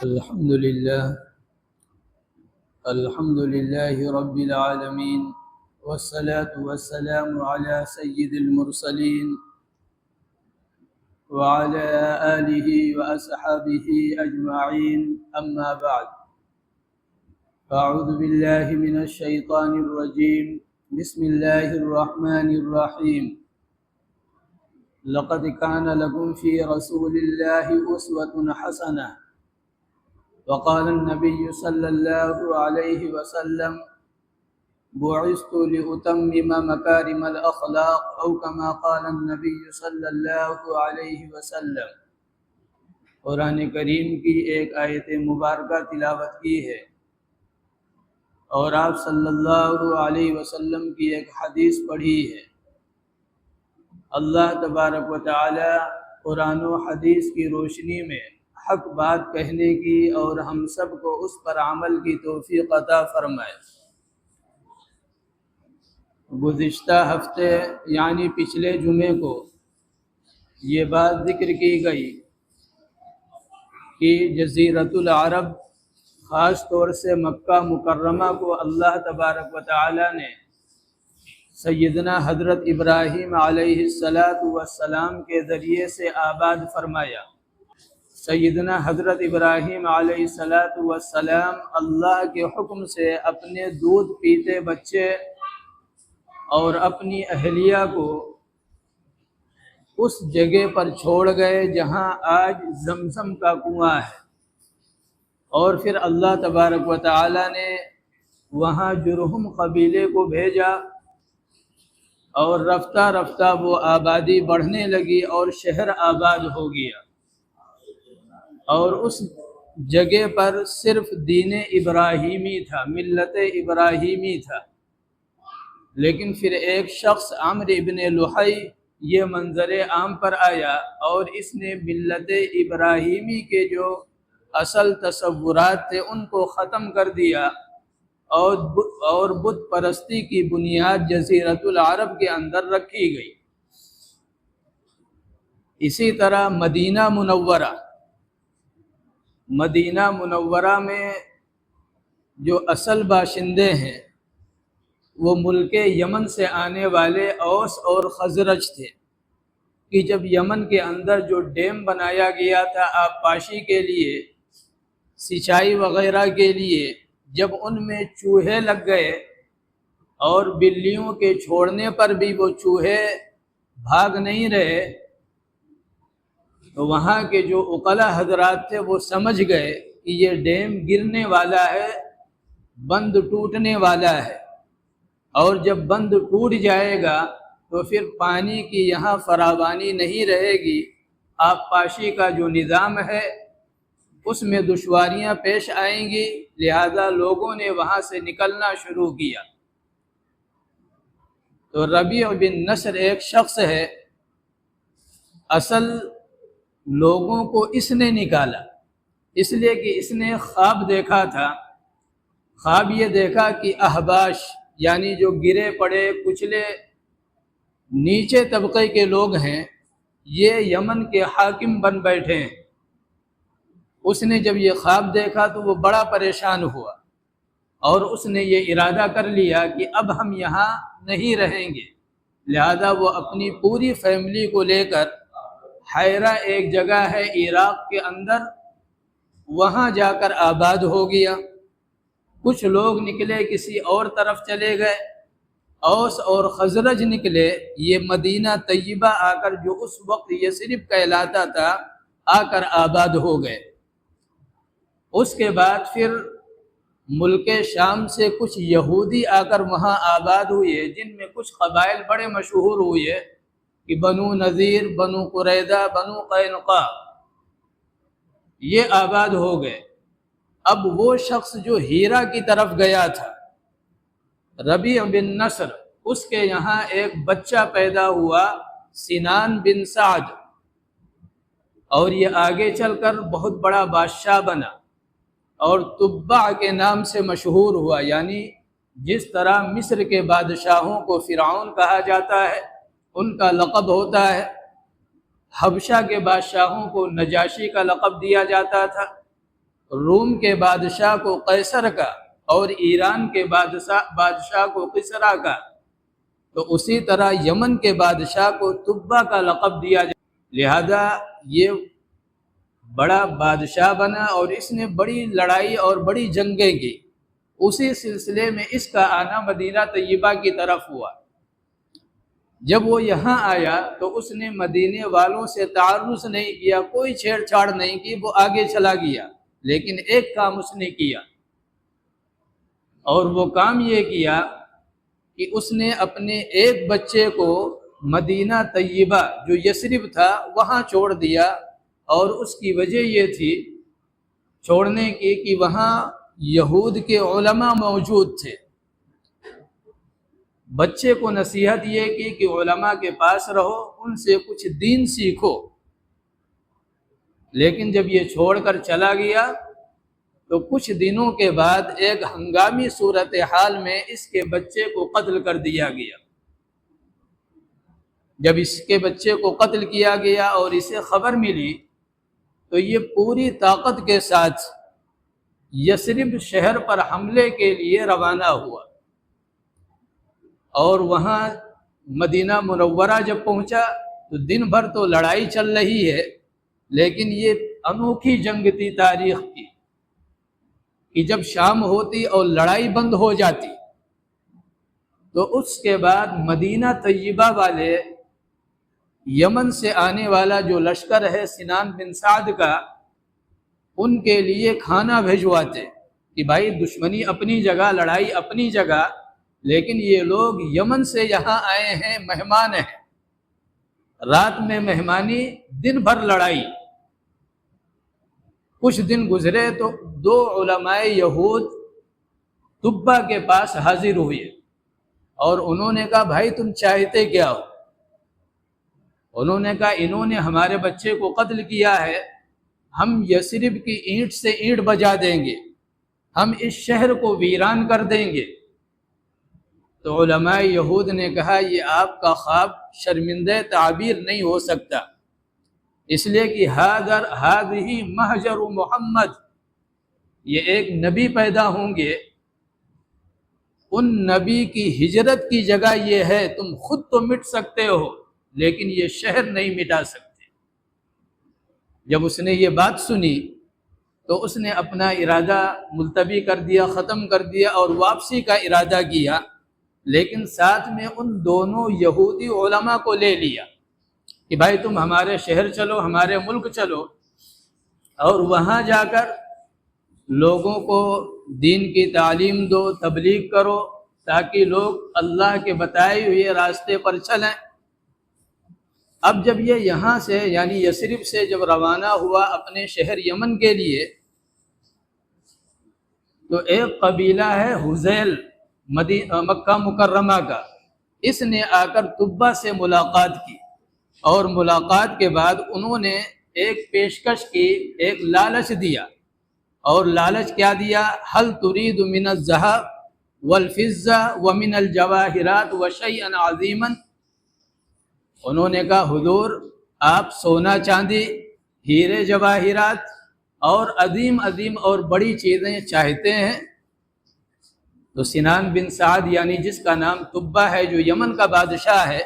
الحمد لله الحمد لله رب العالمين، والصلاة والسلام على سيد المرسلين وعلى آله وأصحابه أجمعين، أما بعد. أعوذ بالله من الشيطان الرجيم، بسم الله الرحمن الرحيم. لقد كان لكم في رسول الله أسوة حسنة. وقال النبي صلى الله عليه وسلم: بعثت لأتمم مكارم الأخلاق، أو كما قال النبي صلی اللہ علیہ وسلم. قرآن کریم کی ایک آیت مبارکہ تلاوت کی ہے اور آپ صلی اللہ علیہ وسلم کی ایک حدیث پڑھی ہے. اللہ تبارک و تعالی قرآن و حدیث کی روشنی میں حق بات کہنے کی اور ہم سب کو اس پر عمل کی توفیق عطا فرمائے. گزشتہ ہفتے یعنی پچھلے جمعے کو یہ بات ذکر کی گئی کہ جزیرۃ العرب خاص طور سے مکہ مکرمہ کو اللہ تبارک و تعالی نے سیدنا حضرت ابراہیم علیہ السلام کے ذریعے سے آباد فرمایا. سیدنا حضرت ابراہیم علیہ السلام اللہ کے حکم سے اپنے دودھ پیتے بچے اور اپنی اہلیہ کو اس جگہ پر چھوڑ گئے جہاں آج زمزم کا کنواں ہے، اور پھر اللہ تبارک و تعالی نے وہاں جرہم قبیلے کو بھیجا، اور رفتہ رفتہ وہ آبادی بڑھنے لگی اور شہر آباد ہو گیا. اور اس جگہ پر صرف دین ابراہیمی تھا، ملت ابراہیمی تھا. لیکن پھر ایک شخص عمرو ابن لحی یہ منظر عام پر آیا اور اس نے ملت ابراہیمی کے جو اصل تصورات تھے ان کو ختم کر دیا، اور بت پرستی کی بنیاد جزیرۃ العرب کے اندر رکھی گئی. اسی طرح مدینہ منورہ میں جو اصل باشندے ہیں وہ ملک یمن سے آنے والے اوس اور خزرج تھے، کہ جب یمن کے اندر جو ڈیم بنایا گیا تھا آبپاشی کے لیے، سینچائی وغیرہ کے لیے، جب ان میں چوہے لگ گئے اور بلیوں کے چھوڑنے پر بھی وہ چوہے بھاگ نہیں رہے، تو وہاں کے جو عقلاء حضرات تھے وہ سمجھ گئے کہ یہ ڈیم گرنے والا ہے، بند ٹوٹنے والا ہے، اور جب بند ٹوٹ جائے گا تو پھر پانی کی یہاں فراوانی نہیں رہے گی، آبپاشی کا جو نظام ہے اس میں دشواریاں پیش آئیں گی. لہذا لوگوں نے وہاں سے نکلنا شروع کیا. تو ربیع بن نصر ایک شخص ہے، اصل لوگوں کو اس نے نکالا، اس لیے کہ اس نے خواب دیکھا تھا. خواب یہ دیکھا کہ احباش یعنی جو گرے پڑے کچلے نیچے طبقے کے لوگ ہیں، یہ یمن کے حاکم بن بیٹھے ہیں. اس نے جب یہ خواب دیکھا تو وہ بڑا پریشان ہوا، اور اس نے یہ ارادہ کر لیا کہ اب ہم یہاں نہیں رہیں گے. لہذا وہ اپنی پوری فیملی کو لے کر حیرہ ایک جگہ ہے عراق کے اندر، وہاں جا کر آباد ہو گیا. کچھ لوگ نکلے کسی اور طرف چلے گئے، اوس اور خزرج نکلے، یہ مدینہ طیبہ آ کر جو اس وقت یثرب کہلاتا تھا آ کر آباد ہو گئے. اس کے بعد پھر ملک شام سے کچھ یہودی آ کر وہاں آباد ہوئے، جن میں کچھ قبائل بڑے مشہور ہوئے کہ بنو نذیر، بنو قریظہ، بنو قینقاع، یہ آباد ہو گئے. اب وہ شخص جو ہیرا کی طرف گیا تھا، ربیع بن نصر، اس کے یہاں ایک بچہ پیدا ہوا سنان بن سعد، اور یہ آگے چل کر بہت بڑا بادشاہ بنا اور تبع کے نام سے مشہور ہوا. یعنی جس طرح مصر کے بادشاہوں کو فرعون کہا جاتا ہے، ان کا لقب ہوتا ہے، حبشہ کے بادشاہوں کو نجاشی کا لقب دیا جاتا تھا، روم کے بادشاہ کو قیصر کا اور ایران کے بادشاہ کو کسریٰ کا، تو اسی طرح یمن کے بادشاہ کو تبا کا لقب دیا جائے۔ لہذا یہ بڑا بادشاہ بنا اور اس نے بڑی لڑائی اور بڑی جنگیں کی، اسی سلسلے میں اس کا آنا مدینہ طیبہ کی طرف ہوا۔ جب وہ یہاں آیا تو اس نے مدینے والوں سے تعارض نہیں کیا، کوئی چھیڑ چھاڑ نہیں کی، وہ آگے چلا گیا۔ لیکن ایک کام اس نے کیا، اور وہ کام یہ کیا کہ اس نے اپنے ایک بچے کو مدینہ طیبہ جو یثرب تھا وہاں چھوڑ دیا، اور اس کی وجہ یہ تھی چھوڑنے کی کہ وہاں یہود کے علماء موجود تھے۔ بچے کو نصیحت یہ کی کہ علماء کے پاس رہو، ان سے کچھ دین سیکھو۔ لیکن جب یہ چھوڑ کر چلا گیا تو کچھ دنوں کے بعد ایک ہنگامی صورتحال میں اس کے بچے کو قتل کر دیا گیا۔ جب اس کے بچے کو قتل کیا گیا اور اسے خبر ملی تو یہ پوری طاقت کے ساتھ یثرب شہر پر حملے کے لیے روانہ ہوا، اور وہاں مدینہ منورہ جب پہنچا تو دن بھر تو لڑائی چل رہی ہے، لیکن یہ انوکھی جنگ تھی تاریخ کی کہ جب شام ہوتی اور لڑائی بند ہو جاتی تو اس کے بعد مدینہ طیبہ والے یمن سے آنے والا جو لشکر ہے سنان بن سعد کا، ان کے لیے کھانا بھیجواتے کہ بھائی دشمنی اپنی جگہ، لڑائی اپنی جگہ، لیکن یہ لوگ یمن سے یہاں آئے ہیں، مہمان ہیں، رات میں مہمانی، دن بھر لڑائی۔ کچھ دن گزرے تو دو علماء یہود تبا کے پاس حاضر ہوئے اور انہوں نے کہا بھائی تم چاہتے کیا ہو؟ انہوں نے کہا انہوں نے ہمارے بچے کو قتل کیا ہے، ہم یثرب کی اینٹ سے اینٹ بجا دیں گے، ہم اس شہر کو ویران کر دیں گے۔ تو علماء یہود نے کہا یہ آپ کا خواب شرمندہ تعبیر نہیں ہو سکتا، اس لیے کہ ہذہ مہجر محمد، یہ ایک نبی پیدا ہوں گے، ان نبی کی ہجرت کی جگہ یہ ہے، تم خود تو مٹ سکتے ہو لیکن یہ شہر نہیں مٹا سکتے۔ جب اس نے یہ بات سنی تو اس نے اپنا ارادہ ملتوی کر دیا، ختم کر دیا اور واپسی کا ارادہ کیا، لیکن ساتھ میں ان دونوں یہودی علماء کو لے لیا کہ بھائی تم ہمارے شہر چلو، ہمارے ملک چلو، اور وہاں جا کر لوگوں کو دین کی تعلیم دو، تبلیغ کرو، تاکہ لوگ اللہ کے بتائے ہوئے راستے پر چلیں۔ اب جب یہ یہاں سے یعنی یثرب سے جب روانہ ہوا اپنے شہر یمن کے لیے، تو ایک قبیلہ ہے حذیل مکہ مکرمہ کا، اس نے آ کر تبا سے ملاقات کی، اور ملاقات کے بعد انہوں نے ایک پیشکش کی، ایک لالچ دیا، اور لالچ کیا دیا؟ هل تريد من الذهب والفضة ومن الجواہرات وشيئا عظيما، انہوں نے کہا حضور آپ سونا چاندی، ہیرے جواہرات اور عظیم عظیم اور بڑی چیزیں چاہتے ہیں؟ تو سنان بن سعد یعنی جس کا نام تبا ہے، جو یمن کا بادشاہ ہے،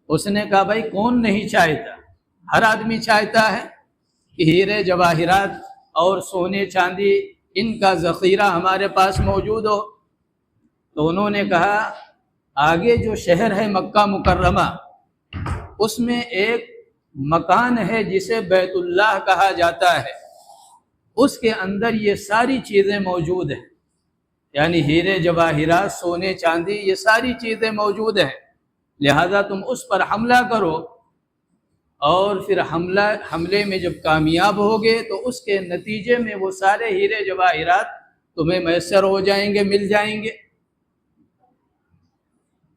اس نے کہا بھائی کون نہیں چاہتا، ہر آدمی چاہتا ہے کہ ہیرے جواہرات اور سونے چاندی ان کا ذخیرہ ہمارے پاس موجود ہو۔ تو انہوں نے کہا آگے جو شہر ہے مکہ مکرمہ، اس میں ایک مکان ہے جسے بیت اللہ کہا جاتا ہے، اس کے اندر یہ ساری چیزیں موجود ہیں، یعنی ہیرے جواہرات، سونے چاندی، یہ ساری چیزیں موجود ہیں، لہذا تم اس پر حملہ کرو، اور پھر حملے میں جب کامیاب ہوگے تو اس کے نتیجے میں وہ سارے ہیرے جواہرات تمہیں میسر ہو جائیں گے، مل جائیں گے۔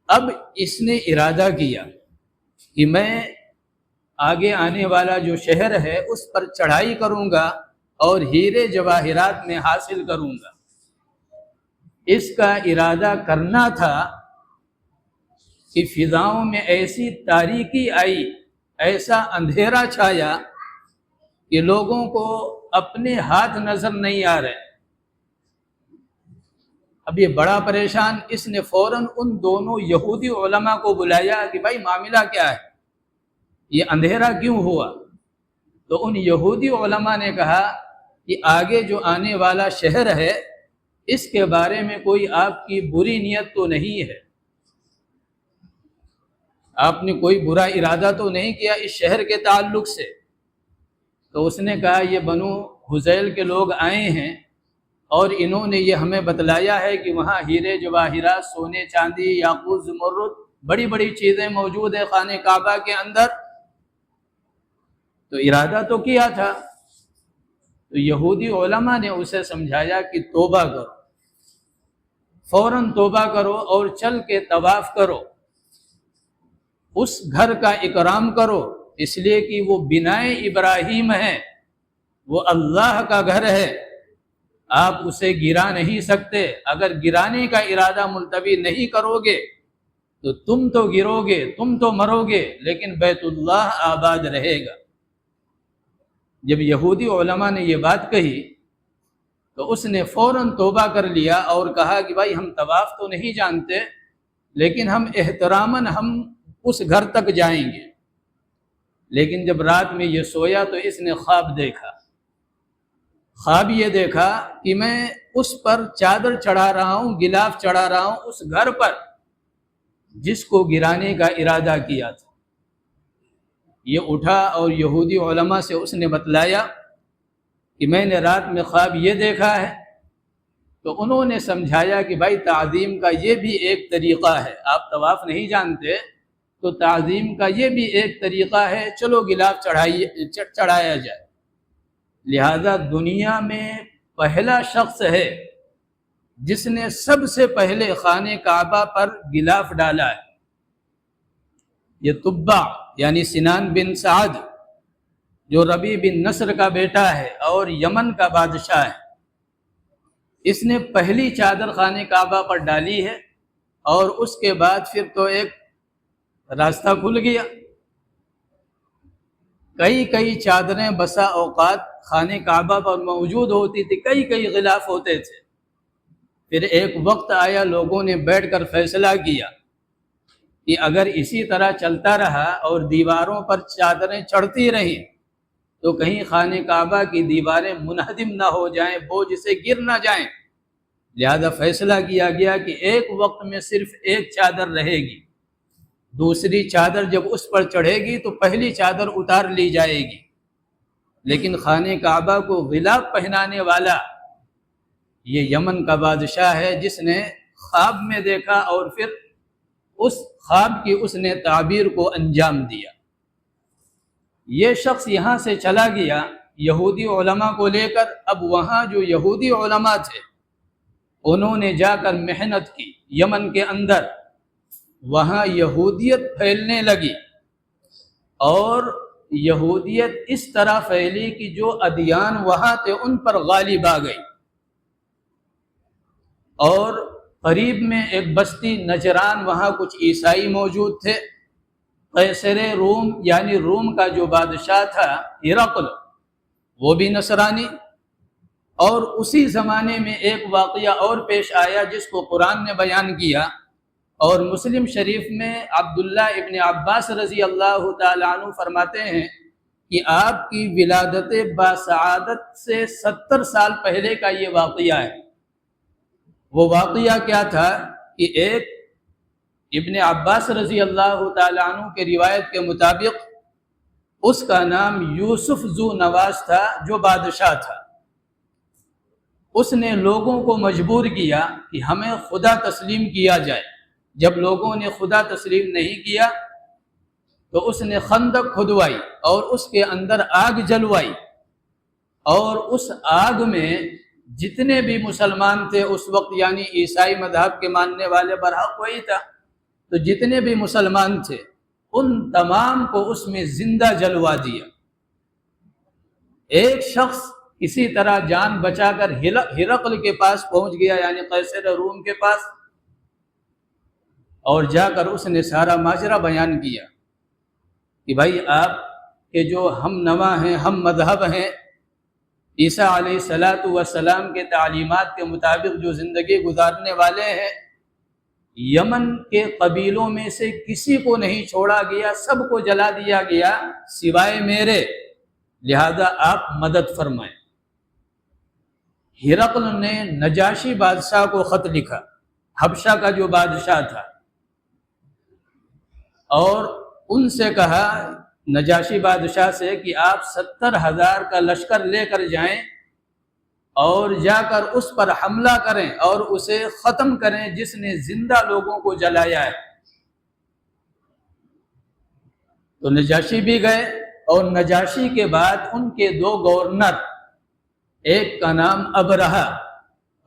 اب اس نے ارادہ کیا کہ میں آگے آنے والا جو شہر ہے اس پر چڑھائی کروں گا اور ہیرے جواہرات میں حاصل کروں گا۔ اس کا ارادہ کرنا تھا کہ فضاؤں میں ایسی تاریکی آئی، ایسا اندھیرا چھایا کہ لوگوں کو اپنے ہاتھ نظر نہیں آ رہے۔ اب یہ بڑا پریشان، اس نے فوراً ان دونوں یہودی علماء کو بلایا کہ بھائی معاملہ کیا ہے، یہ اندھیرا کیوں ہوا؟ تو ان یہودی علماء نے کہا کہ آگے جو آنے والا شہر ہے اس کے بارے میں کوئی آپ کی بری نیت تو نہیں ہے، آپ نے کوئی برا ارادہ تو نہیں کیا اس شہر کے تعلق سے؟ تو اس نے کہا یہ بنو حذیل کے لوگ آئے ہیں اور انہوں نے یہ ہمیں بتلایا ہے کہ وہاں ہیرے جواہرات، سونے چاندی، یاقوت، زمرد، بڑی بڑی چیزیں موجود ہیں خانہ کعبہ کے اندر۔ تو ارادہ تو کیا تھا۔ تو یہودی علماء نے اسے سمجھایا کہ توبہ کرو، فوراً توبہ کرو اور چل کے طواف کرو، اس گھر کا اکرام کرو، اس لیے کہ وہ بنائے ابراہیم ہے، وہ اللہ کا گھر ہے، آپ اسے گرا نہیں سکتے۔ اگر گرانے کا ارادہ ملتوی نہیں کرو گے تو تم تو گرو گے، تم تو مرو گے، لیکن بیت اللہ آباد رہے گا۔ جب یہودی علماء نے یہ بات کہی تو اس نے فوراً توبہ کر لیا اور کہا کہ بھائی ہم طواف تو نہیں جانتے، لیکن ہم احتراماً ہم اس گھر تک جائیں گے۔ لیکن جب رات میں یہ سویا تو اس نے خواب دیکھا۔ خواب یہ دیکھا کہ میں اس پر چادر چڑھا رہا ہوں، غلاف چڑھا رہا ہوں اس گھر پر جس کو گرانے کا ارادہ کیا تھا۔ یہ اٹھا اور یہودی علماء سے اس نے بتلایا کہ میں نے رات میں خواب یہ دیکھا ہے۔ تو انہوں نے سمجھایا کہ بھائی تعظیم کا یہ بھی ایک طریقہ ہے، آپ طواف نہیں جانتے تو تعظیم کا یہ بھی ایک طریقہ ہے، چلو غلاف چڑھایا جائے۔ لہذا دنیا میں پہلا شخص ہے جس نے سب سے پہلے خانہ کعبہ پر غلاف ڈالا ہے، یہ تبع یعنی سنان بن سعد، جو ربیع بن نصر کا بیٹا ہے اور یمن کا بادشاہ ہے۔ اس نے پہلی چادر خانہ کعبہ پر ڈالی ہے اور اس کے بعد پھر تو ایک راستہ کھل گیا۔ کئی چادریں بسا اوقات خانہ کعبہ پر موجود ہوتی تھی، کئی غلاف ہوتے تھے۔ پھر ایک وقت آیا، لوگوں نے بیٹھ کر فیصلہ کیا کہ اگر اسی طرح چلتا رہا اور دیواروں پر چادریں چڑھتی رہیں تو کہیں خانہ کعبہ کی دیواریں منہدم نہ ہو جائیں، بوجھ سے گر نہ جائیں۔ لہذا فیصلہ کیا گیا کہ ایک وقت میں صرف ایک چادر رہے گی، دوسری چادر جب اس پر چڑھے گی تو پہلی چادر اتار لی جائے گی۔ لیکن خانہ کعبہ کو غلاف پہنانے والا یہ یمن کا بادشاہ ہے، جس نے خواب میں دیکھا اور پھر اس خواب کی اس نے تعبیر کو انجام دیا۔ یہ شخص یہاں سے چلا گیا یہودی علماء کو لے کر۔ اب وہاں جو یہودی علماء تھے انہوں نے جا کر محنت کی یمن کے اندر، وہاں یہودیت پھیلنے لگی اور یہودیت اس طرح پھیلی کہ جو ادیان وہاں تھے ان پر غالب آ گئی۔ اور قریب میں ایک بستی نجران، وہاں کچھ عیسائی موجود تھے۔ قیصر روم یعنی روم کا جو بادشاہ تھا ہرقل، وہ بھی نصرانی۔ اور اسی زمانے میں ایک واقعہ اور پیش آیا جس کو قرآن نے بیان کیا، اور مسلم شریف میں عبداللہ ابن عباس رضی اللہ تعالیٰ عنہ فرماتے ہیں کہ آپ کی ولادت باسعادت سے 70 سال پہلے کا یہ واقعہ ہے۔ وہ واقعہ کیا تھا کہ ایک ابن عباس رضی اللہ تعالیٰ عنہ کے روایت کے مطابق اس کا نام یوسف ذو نواس تھا، جو بادشاہ تھا۔ اس نے لوگوں کو مجبور کیا کہ ہمیں خدا تسلیم کیا جائے۔ جب لوگوں نے خدا تسلیم نہیں کیا تو اس نے خندق کھدوائی اور اس کے اندر آگ جلوائی، اور اس آگ میں جتنے بھی مسلمان تھے اس وقت، یعنی عیسائی مذہب کے ماننے والے برحق وہی تھا، تو جتنے بھی مسلمان تھے ان تمام کو اس میں زندہ جلوا دیا۔ ایک شخص اسی طرح جان بچا کر ہرقل کے پاس پہنچ گیا، یعنی قیصر روم کے پاس، اور جا کر اس نے سارا ماجرا بیان کیا کہ بھائی آپ کے جو ہم نوا ہیں، ہم مذہب ہیں، عیسیٰ علیہ الصلاۃ والسلام کے تعلیمات کے مطابق جو زندگی گزارنے والے ہیں، یمن کے قبیلوں میں سے کسی کو نہیں چھوڑا گیا، سب کو جلا دیا گیا سوائے میرے، لہذا آپ مدد فرمائیں۔ ہرقل نے نجاشی بادشاہ کو خط لکھا، حبشہ کا جو بادشاہ تھا، اور ان سے کہا، نجاشی بادشاہ سے، کہ آپ 70,000 کا لشکر لے کر جائیں اور جا کر اس پر حملہ کریں اور اسے ختم کریں جس نے زندہ لوگوں کو جلایا ہے۔ تو نجاشی بھی گئے، اور نجاشی کے بعد ان کے 2 گورنر، ایک کا نام ابرہہ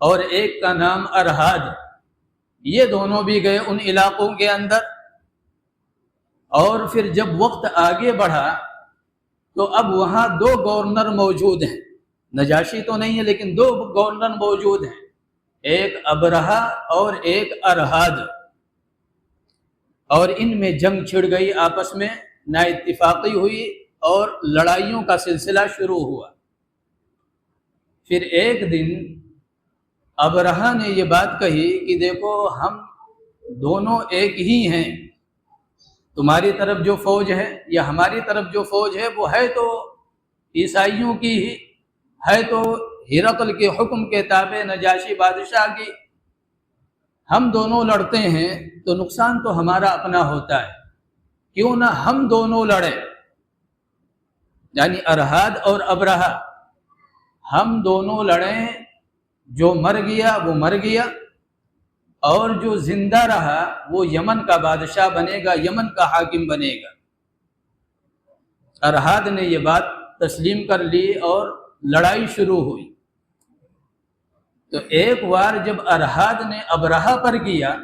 اور ایک کا نام ارہاد، یہ دونوں بھی گئے ان علاقوں کے اندر۔ اور پھر جب وقت آگے بڑھا تو اب وہاں 2 گورنر موجود ہیں، نجاشی تو نہیں ہے لیکن 2 گورنر موجود ہیں، ایک ابرہہ اور ایک ارہاد، اور ان میں جنگ چھڑ گئی، آپس میں نا اتفاقی ہوئی اور لڑائیوں کا سلسلہ شروع ہوا۔ پھر ایک دن ابرہہ نے یہ بات کہی کہ دیکھو، ہم دونوں ایک ہی ہیں، تمہاری طرف جو فوج ہے یا ہماری طرف جو فوج ہے وہ ہے تو عیسائیوں کی ہی ہے، تو ہرقل کے حکم کے تابع نجاشی بادشاہ کی، ہم دونوں لڑتے ہیں تو نقصان تو ہمارا اپنا ہوتا ہے، کیوں نہ ہم دونوں لڑیں، یعنی ارہاد اور ابرہہ، ہم دونوں لڑیں، جو مر گیا وہ مر گیا، اور جو زندہ رہا وہ یمن کا بادشاہ بنے گا، یمن کا حاکم بنے گا۔ ارہاد نے یہ بات تسلیم کر لی اور لڑائی شروع ہوئی۔ تو ایک بار جب ارہاد نے ابرہہ پر کیا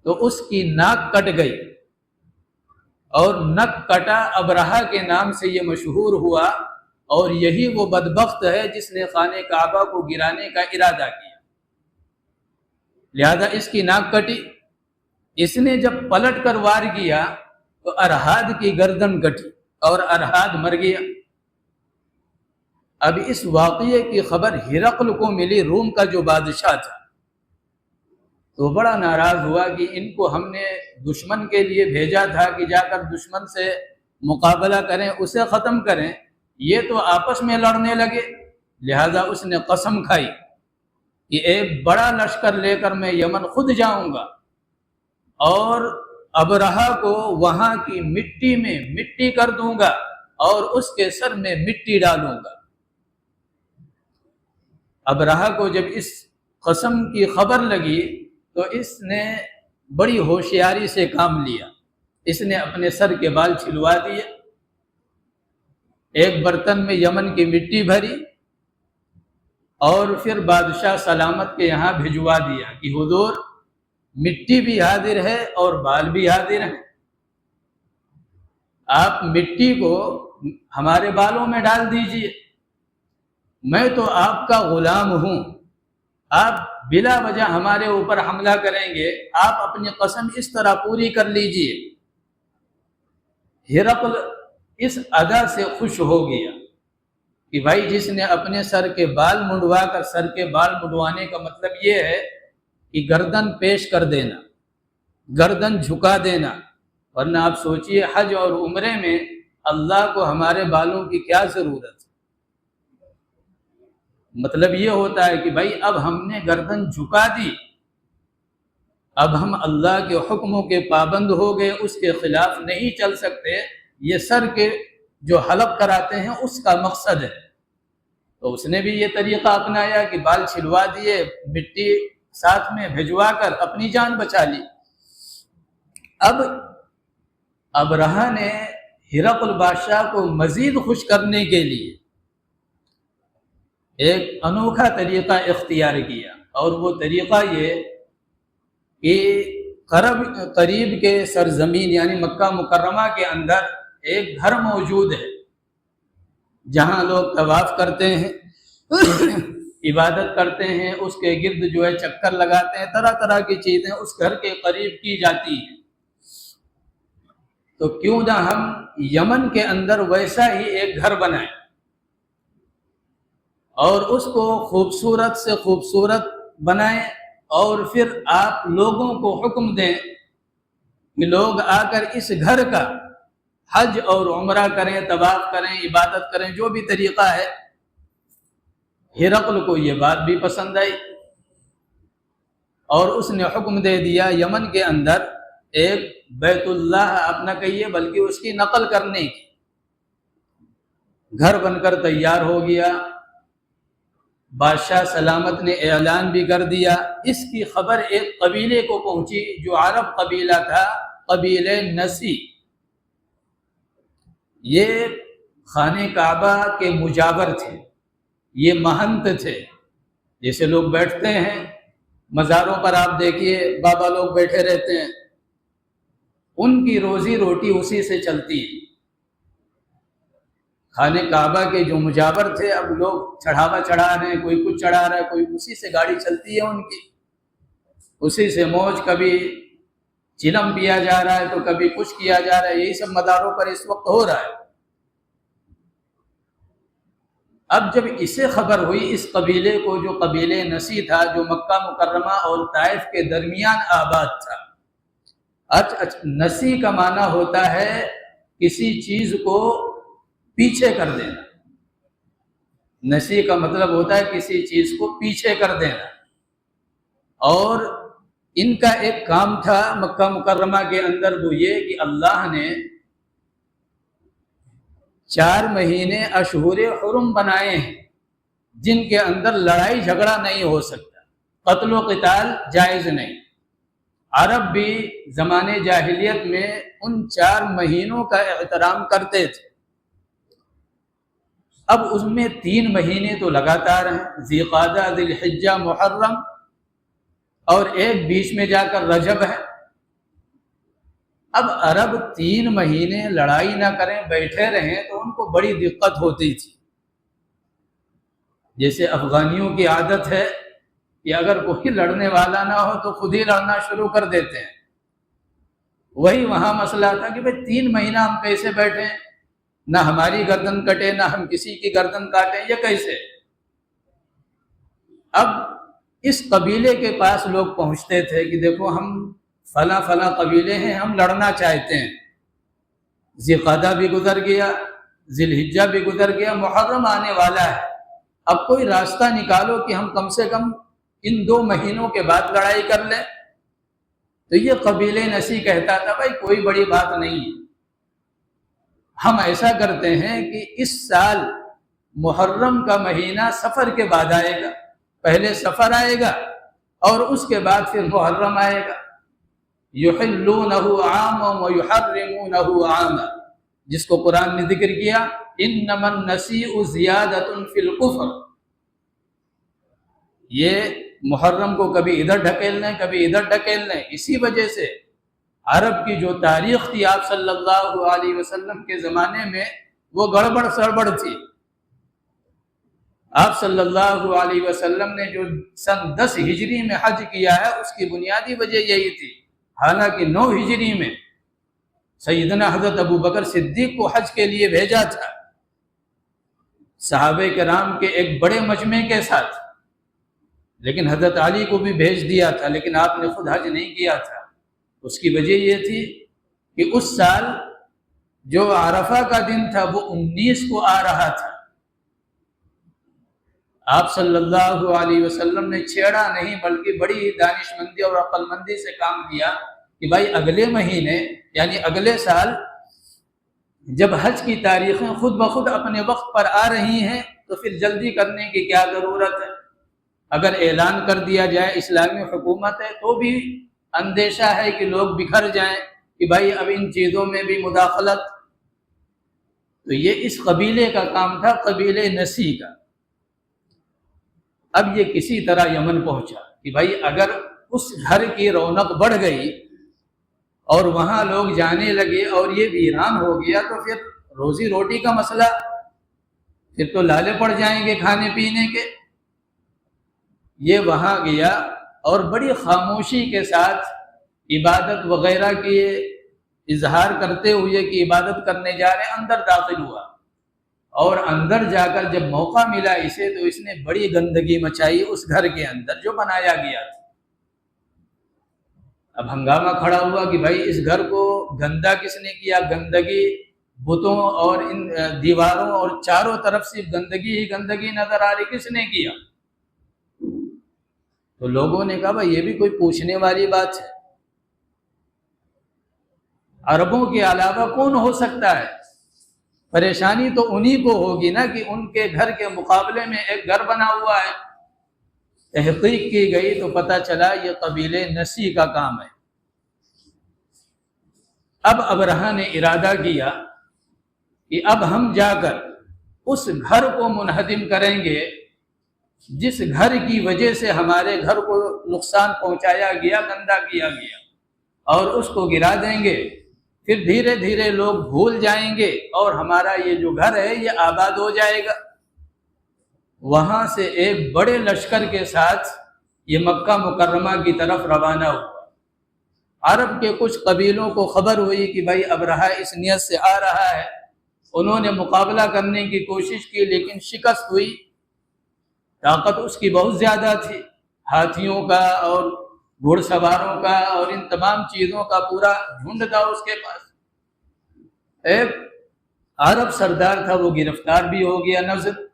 تو اس کی ناک کٹ گئی، اور نک کٹا ابرہہ کے نام سے یہ مشہور ہوا، اور یہی وہ بدبخت ہے جس نے خانہ کعبہ کو گرانے کا ارادہ کیا، لہذا اس کی ناک کٹی۔ اس نے جب پلٹ کر وار کیا تو ارہاد کی گردن کٹی اور ارہاد مر گیا۔ اب اس واقعے کی خبر ہرقل کو ملی، روم کا جو بادشاہ تھا، تو بڑا ناراض ہوا کہ ان کو ہم نے دشمن کے لیے بھیجا تھا کہ جا کر دشمن سے مقابلہ کریں، اسے ختم کریں، یہ تو آپس میں لڑنے لگے، لہذا اس نے قسم کھائی کہ ایک بڑا لشکر لے کر میں یمن خود جاؤں گا اور ابرہہ کو وہاں کی مٹی میں مٹی کر دوں گا اور اس کے سر میں مٹی ڈالوں گا۔ ابرہہ کو جب اس قسم کی خبر لگی تو اس نے بڑی ہوشیاری سے کام لیا، اس نے اپنے سر کے بال چھلوا دیے، ایک برتن میں یمن کی مٹی بھری، اور پھر بادشاہ سلامت کے یہاں بھجوا دیا کہ حضور مٹی بھی حاضر ہے اور بال بھی حاضر ہیں، آپ مٹی کو ہمارے بالوں میں ڈال دیجئے، میں تو آپ کا غلام ہوں، آپ بلا وجہ ہمارے اوپر حملہ کریں گے، آپ اپنی قسم اس طرح پوری کر لیجئے۔ ہرقل اس ادا سے خوش ہو گیا کہ بھائی جس نے اپنے سر کے بال منڈوا کر، سر کے بال منڈوانے کا مطلب یہ ہے کہ گردن پیش کر دینا، گردن جھکا دینا، ورنہ آپ سوچئے حج اور عمرے میں اللہ کو ہمارے بالوں کی کیا ضرورت ہے؟ مطلب یہ ہوتا ہے کہ بھائی اب ہم نے گردن جھکا دی، اب ہم اللہ کے حکموں کے پابند ہو گئے، اس کے خلاف نہیں چل سکتے، یہ سر کے جو حلق کراتے ہیں اس کا مقصد ہے۔ تو اس نے بھی یہ طریقہ اپنایا کہ بال چھلوا دیے، مٹی ساتھ میں بھجوا کر اپنی جان بچا لی۔ اب ابرہہ نے ہرقل بادشاہ کو مزید خوش کرنے کے لیے ایک انوکھا طریقہ اختیار کیا، اور وہ طریقہ یہ کہ قریب کے سرزمین یعنی مکہ مکرمہ کے اندر ایک گھر موجود ہے جہاں لوگ طواف کرتے ہیں، عبادت کرتے ہیں، اس کے گرد جو ہے چکر لگاتے ہیں، طرح طرح کی چیزیں اس گھر کے قریب کی جاتی ہیں، تو کیوں نہ ہم یمن کے اندر ویسا ہی ایک گھر بنائیں۔ اور اس کو خوبصورت سے خوبصورت بنائیں، اور پھر آپ لوگوں کو حکم دیں کہ لوگ آ کر اس گھر کا حج اور عمرہ کریں، طواف کریں، عبادت کریں، جو بھی طریقہ ہے۔ ہرقل کو یہ بات بھی پسند آئی اور اس نے حکم دے دیا یمن کے اندر ایک بیت اللہ، آپ نہ کہیے بلکہ اس کی نقل کرنے کی، گھر بن کر تیار ہو گیا۔ بادشاہ سلامت نے اعلان بھی کر دیا۔ اس کی خبر ایک قبیلے کو پہنچی جو عرب قبیلہ تھا، قبیلہ نسی۔ یہ خانہ کعبہ کے مجاور تھے، یہ مہنت تھے، جیسے لوگ بیٹھتے ہیں مزاروں پر، آپ دیکھیے بابا لوگ بیٹھے رہتے ہیں، ان کی روزی روٹی اسی سے چلتی ہے۔ خانہ کعبہ کے جو مجاور تھے، اب لوگ چڑھاوا چڑھا رہے ہیں، کوئی کچھ چڑھا رہا ہے، کوئی اسی سے گاڑی چلتی ہے ان کی، اسی سے موج، کبھی چلم پیا جا رہا ہے تو کبھی کچھ کیا جا رہا ہے، یہی سب مزاروں پر اس وقت ہو رہا ہے۔ اب جب اسے خبر ہوئی، اس قبیلے کو، جو قبیلے نسی تھا، جو مکہ مکرمہ اور طائف کے درمیان آباد تھا۔ نسی کا معنی ہوتا ہے کسی چیز کو پیچھے کر دینا، نسی کا مطلب ہوتا ہے کسی چیز کو پیچھے کر دینا۔ اور ان کا ایک کام تھا مکہ مکرمہ کے اندر، وہ یہ کہ اللہ نے 4 مہینے اشہر حرم بنائے ہیں جن کے اندر لڑائی جھگڑا نہیں ہو سکتا، قتل و قتال جائز نہیں۔ عرب بھی زمانے جاہلیت میں ان 4 مہینوں کا احترام کرتے تھے۔ اب اس میں 3 مہینے تو لگاتار ہیں، ذی قعدہ، ذی الحجہ، محرم، اور ایک بیچ میں جا کر رجب ہے۔ اب عرب 3 مہینے لڑائی نہ کریں، بیٹھے رہیں، تو ان کو بڑی دقت ہوتی تھی۔ جیسے افغانیوں کی عادت ہے کہ اگر کوئی لڑنے والا نہ ہو تو خود ہی لڑنا شروع کر دیتے ہیں۔ وہی وہاں مسئلہ تھا کہ بھئی 3 مہینہ ہم کیسے بیٹھیں، نہ ہماری گردن کٹے نہ ہم کسی کی گردن کاٹیں، یہ کیسے؟ اب اس قبیلے کے پاس لوگ پہنچتے تھے کہ دیکھو ہم فلاں فلاں قبیلے ہیں، ہم لڑنا چاہتے ہیں، ذی قعدہ بھی گزر گیا، ذی الحجہ بھی گزر گیا، محرم آنے والا ہے، اب کوئی راستہ نکالو کہ ہم کم سے کم ان 2 مہینوں کے بعد لڑائی کر لیں۔ تو یہ قبیلے نسی کہتا تھا بھائی کوئی بڑی بات نہیں ہے، ہم ایسا کرتے ہیں کہ اس سال محرم کا مہینہ سفر کے بعد آئے گا، پہلے سفر آئے گا اور اس کے بعد پھر محرم آئے گا۔ يُحِلُّونَهُ عَامًا وَيُحَرِّمُونَهُ عَامًا، جس کو قرآن نے ذکر کیا، إِنَّمَا النَّسِيءُ زِيَادَةٌ فِي الْكُفْرِ، یہ محرم کو کبھی ادھر ڈھکیل لیں کبھی ادھر ڈھکیل لیں۔ اسی وجہ سے عرب کی جو تاریخ تھی آپ صلی اللہ علیہ وسلم کے زمانے میں، وہ گڑبڑ سڑبڑ تھی۔ آپ صلی اللہ علیہ وسلم نے جو سن 10 ہجری میں حج کیا ہے، اس کی بنیادی وجہ یہی تھی، حالانکہ 9 ہجری میں سیدنا حضرت ابو بکر صدیق کو حج کے لیے بھیجا تھا، صحابہ کرام کے ایک بڑے مجمع کے ساتھ، لیکن حضرت علی کو بھی بھیج دیا تھا، لیکن آپ نے خود حج نہیں کیا تھا۔ اس کی وجہ یہ تھی کہ اس سال جو عرفہ کا دن تھا وہ 19 کو آ رہا تھا۔ آپ صلی اللہ علیہ وسلم نے چھیڑا نہیں بلکہ بڑی دانش مندی اور عقل مندی سے کام لیا کہ بھائی اگلے مہینے یعنی اگلے سال جب حج کی تاریخیں خود بخود اپنے وقت پر آ رہی ہیں تو پھر جلدی کرنے کی کیا ضرورت ہے؟ اگر اعلان کر دیا جائے اسلامی حکومت ہے تو بھی اندیشہ ہے کہ لوگ بکھر جائیں کہ بھائی اب ان چیزوں میں بھی مداخلت۔ تو یہ اس قبیلے کا کام تھا، قبیلے نسی کا۔ اب یہ کسی طرح یمن پہنچا کہ بھائی اگر اس گھر کی رونق بڑھ گئی اور وہاں لوگ جانے لگے اور یہ ویران ہو گیا تو پھر روزی روٹی کا مسئلہ، پھر تو لالے پڑ جائیں گے کھانے پینے کے۔ یہ وہاں گیا اور بڑی خاموشی کے ساتھ عبادت وغیرہ کی اظہار کرتے ہوئے کہ عبادت کرنے جا رہے، اندر داخل ہوا اور اندر جا کر جب موقع ملا اسے تو اس نے بڑی گندگی مچائی اس گھر کے اندر جو بنایا گیا تھا۔ اب ہنگامہ کھڑا ہوا کہ بھائی اس گھر کو گندا کس نے کیا؟ گندگی بتوں اور ان دیواروں اور چاروں طرف سے گندگی ہی گندگی نظر آ رہی، کس نے کیا؟ تو لوگوں نے کہا بھائی یہ بھی کوئی پوچھنے والی بات ہے، عربوں کے علاوہ کون ہو سکتا ہے؟ پریشانی تو انہی کو ہوگی نا کہ ان کے گھر کے مقابلے میں ایک گھر بنا ہوا ہے۔ تحقیق کی گئی تو پتہ چلا یہ قبیلے نسی کا کام ہے۔ اب ابرہہ نے ارادہ کیا کہ اب ہم جا کر اس گھر کو منہدم کریں گے جس گھر کی وجہ سے ہمارے گھر کو نقصان پہنچایا گیا، گندا کیا گیا، اور اس کو گرا دیں گے، پھر دھیرے دھیرے لوگ بھول جائیں گے اور ہمارا یہ جو گھر ہے یہ آباد ہو جائے گا۔ وہاں سے ایک بڑے لشکر کے ساتھ یہ مکہ مکرمہ کی طرف روانہ ہوا۔ عرب کے کچھ قبیلوں کو خبر ہوئی کہ بھائی ابرہہ اس نیت سے آ رہا ہے، انہوں نے مقابلہ کرنے کی کوشش کی لیکن شکست ہوئی۔ طاقت اس کی بہت زیادہ تھی، ہاتھیوں کا اور گھوڑ سواروں کا اور ان تمام چیزوں کا پورا جھنڈ تھا اس کے پاس۔ ایک عرب سردار تھا، وہ گرفتار بھی ہو گیا نذر۔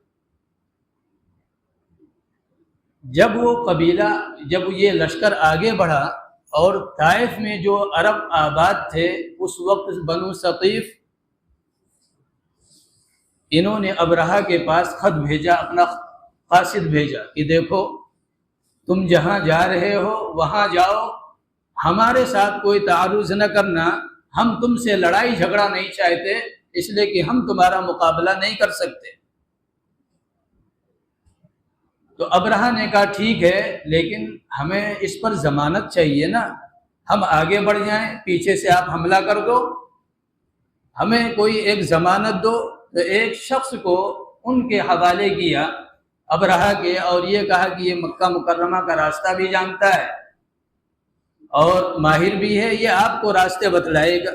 جب یہ لشکر آگے بڑھا اور طائف میں جو عرب آباد تھے اس وقت بنو ثقیف، انہوں نے ابرہہ کے پاس خط بھیجا، اپنا قاصد بھیجا کہ دیکھو تم جہاں جا رہے ہو وہاں جاؤ، ہمارے ساتھ کوئی تعارض نہ کرنا، ہم تم سے لڑائی جھگڑا نہیں چاہتے، اس لیے کہ ہم تمہارا مقابلہ نہیں کر سکتے۔ تو ابرہہ نے کہا ٹھیک ہے، لیکن ہمیں اس پر ضمانت چاہیے نا، ہم آگے بڑھ جائیں پیچھے سے آپ حملہ کر دو، ہمیں کوئی ایک ضمانت دو۔ تو ایک شخص کو ان کے حوالے کیا ابرہہ کے، اور یہ کہا کہ یہ مکہ مکرمہ کا راستہ بھی جانتا ہے اور ماہر بھی ہے، یہ آپ کو راستے بتلائے گا۔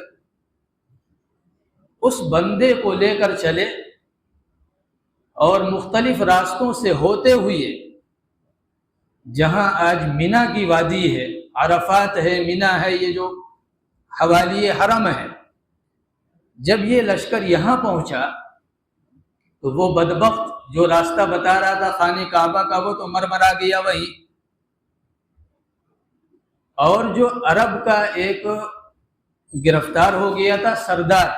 اس بندے کو لے کر چلے اور مختلف راستوں سے ہوتے ہوئے جہاں آج مینا کی وادی ہے، عرفات ہے، مینا ہے، یہ جو حوالی حرم ہے، جب یہ لشکر یہاں پہنچا تو وہ بدبخت جو راستہ بتا رہا تھا خانہ کعبہ کا وہ تو مرمرا گیا وہی، اور جو عرب کا ایک گرفتار ہو گیا تھا سردار،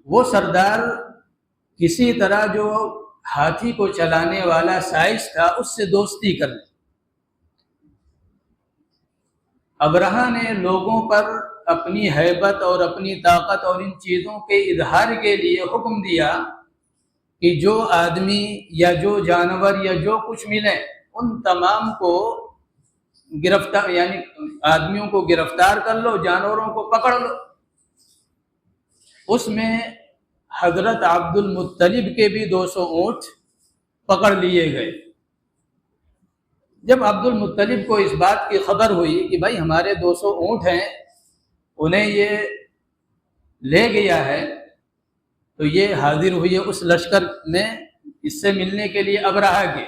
وہ سردار کسی طرح جو ہاتھی کو چلانے والا سائش تھا اس سے دوستی کر لی۔ ابرہہ نے لوگوں پر اپنی ہیبت اور اپنی طاقت اور ان چیزوں کے اظہار کے لیے حکم دیا کہ جو آدمی یا جو جانور یا جو کچھ ملے ان تمام کو گرفتار، یعنی آدمیوں کو گرفتار کر لو، جانوروں کو پکڑ لو۔ اس میں حضرت عبد المطلب کے بھی 200 اونٹ پکڑ لیے گئے۔ جب عبد المطلب کو اس بات کی خبر ہوئی کہ بھائی ہمارے 200 اونٹ ہیں، انہیں یہ لے گیا ہے، تو یہ حاضر ہوئے اس لشکر میں اس سے ملنے کے لیے ابرہہ کے۔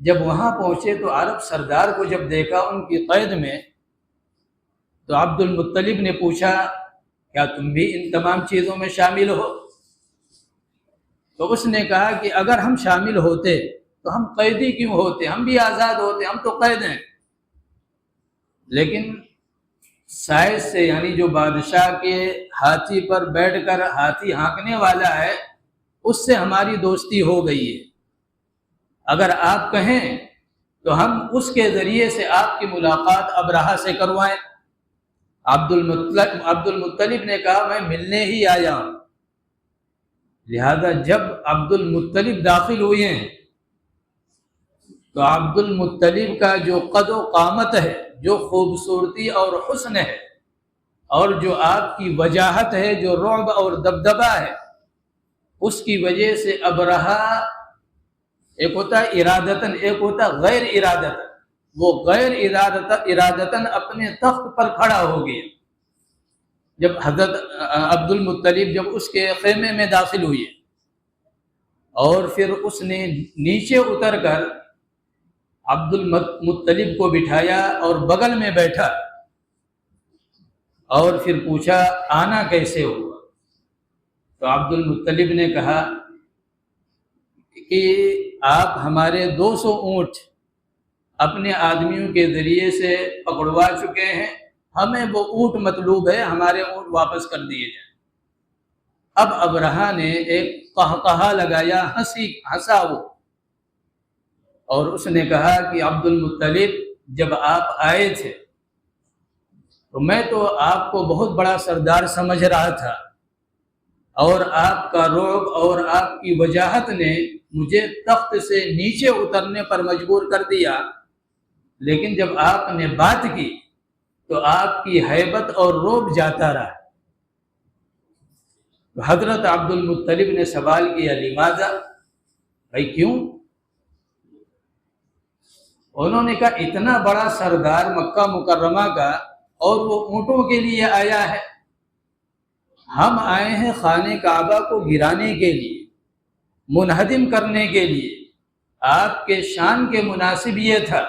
جب وہاں پہنچے تو عرب سردار کو جب دیکھا ان کی قید میں، تو عبد المطلب نے پوچھا کیا تم بھی ان تمام چیزوں میں شامل ہو؟ تو اس نے کہا کہ اگر ہم شامل ہوتے تو ہم قیدی کیوں ہوتے، ہم بھی آزاد ہوتے، ہم تو قید ہیں، لیکن سائز سے، یعنی جو بادشاہ کے ہاتھی پر بیٹھ کر ہاتھی ہانکنے والا ہے، اس سے ہماری دوستی ہو گئی ہے، اگر آپ کہیں تو ہم اس کے ذریعے سے آپ کی ملاقات ابرہہ سے کروائیں۔ عبد المطلب نے کہا میں ملنے ہی آیا ہوں۔ لہذا جب عبد المطلب داخل ہوئے ہیں تو عبد المطلب کا جو قد و قامت ہے، جو خوبصورتی اور حسن ہے، اور جو آپ کی وجاہت ہے، جو رعب اور دبدبہ ہے، اس کی وجہ سے ابرہہ، ایک ہوتا ہے ارادتاً، ایک ہوتا ہے غیر ارادتاً، وہ غیر ارادتاً اپنے تخت پر کھڑا ہو گیا۔ جب حضرت عبد المطلب جب اس کے خیمے میں داخل ہوئے اور پھر اس نے نیچے اتر کر عبد المطلب کو بٹھایا اور بغل میں بیٹھا اور پھر پوچھا آنا کیسے ہوا؟ تو عبد المطلب نے کہا کہ آپ ہمارے 200 اونٹ اپنے آدمیوں کے ذریعے سے پکڑوا چکے ہیں، ہمیں وہ اونٹ مطلوب ہے، ہمارے اونٹ واپس کر دیے جائیں۔ اب ابرہہ نے ایک قہقہا لگایا، ہنسا وہ، اور اس نے کہا کہ عبد المطلب جب آپ آئے تھے تو میں تو آپ کو بہت بڑا سردار سمجھ رہا تھا، اور آپ کا رعب اور آپ کی وجاہت نے مجھے تخت سے نیچے اترنے پر مجبور کر دیا، لیکن جب آپ نے بات کی تو آپ کی ہیبت اور رعب جاتا رہا۔ تو حضرت عبد المطلب نے سوال کیا لماذا، بھائی کیوں؟ انہوں نے کہا اتنا بڑا سردار مکہ مکرمہ کا اور وہ اونٹوں کے لیے آیا ہے، ہم آئے ہیں خانہ کعبہ کو گرانے کے لیے، منہدم کرنے کے لیے۔ آپ کے شان کے مناسب یہ تھا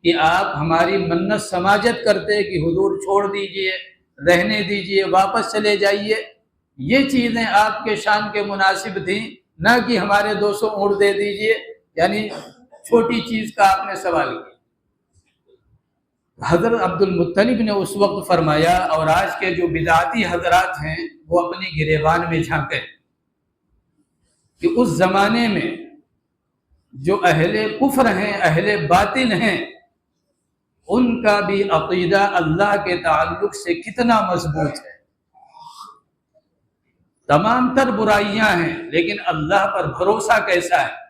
کہ آپ ہماری منت سماجت کرتے کہ حضور چھوڑ دیجئے، رہنے دیجئے، واپس چلے جائیے، یہ چیزیں آپ کے شان کے مناسب تھیں، نہ کہ ہمارے 200 اونٹ دے دیجئے، یعنی چھوٹی چیز کا آپ نے سوال کیا۔ حضرت عبد المطلب نے اس وقت فرمایا، اور آج کے جو بدعتی حضرات ہیں وہ اپنی گریبان میں جھانکیں، کہ اس زمانے میں جو اہل کفر ہیں، اہل باطل ہیں، ان کا بھی عقیدہ اللہ کے تعلق سے کتنا مضبوط ہے۔ تمام تر برائیاں ہیں لیکن اللہ پر بھروسہ کیسا ہے۔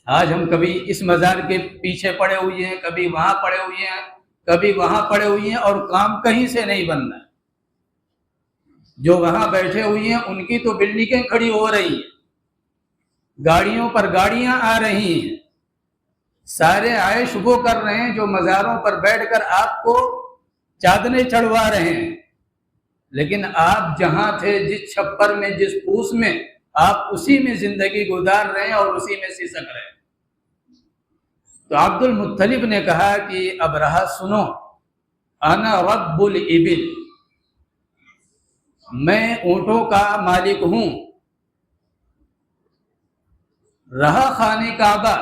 آج ہم کبھی اس مزار کے پیچھے پڑے ہوئے ہیں، کبھی وہاں پڑے ہوئے ہیں، کبھی وہاں پڑے ہوئے ہیں، اور کام کہیں سے نہیں بن رہا۔ جو وہاں بیٹھے ہوئے ہیں ان کی تو بلڈنگیں کھڑی ہو رہی ہیں، گاڑیوں پر گاڑیاں آ رہی ہیں، سارے عائش وہ کر رہے ہیں جو مزاروں پر بیٹھ کر آپ کو چادریں چڑھوا رہے ہیں، لیکن آپ جہاں تھے، جس چھپر میں، جس پوس میں، آپ اسی میں زندگی گزار رہے ہیں اور اسی میں سسک رہے ہیں۔ تو عبد المطلب نے کہا کہ ابرہہ سنو، انا رب الابل، میں اونٹوں کا مالک ہوں۔ رہا خانہ کعبہ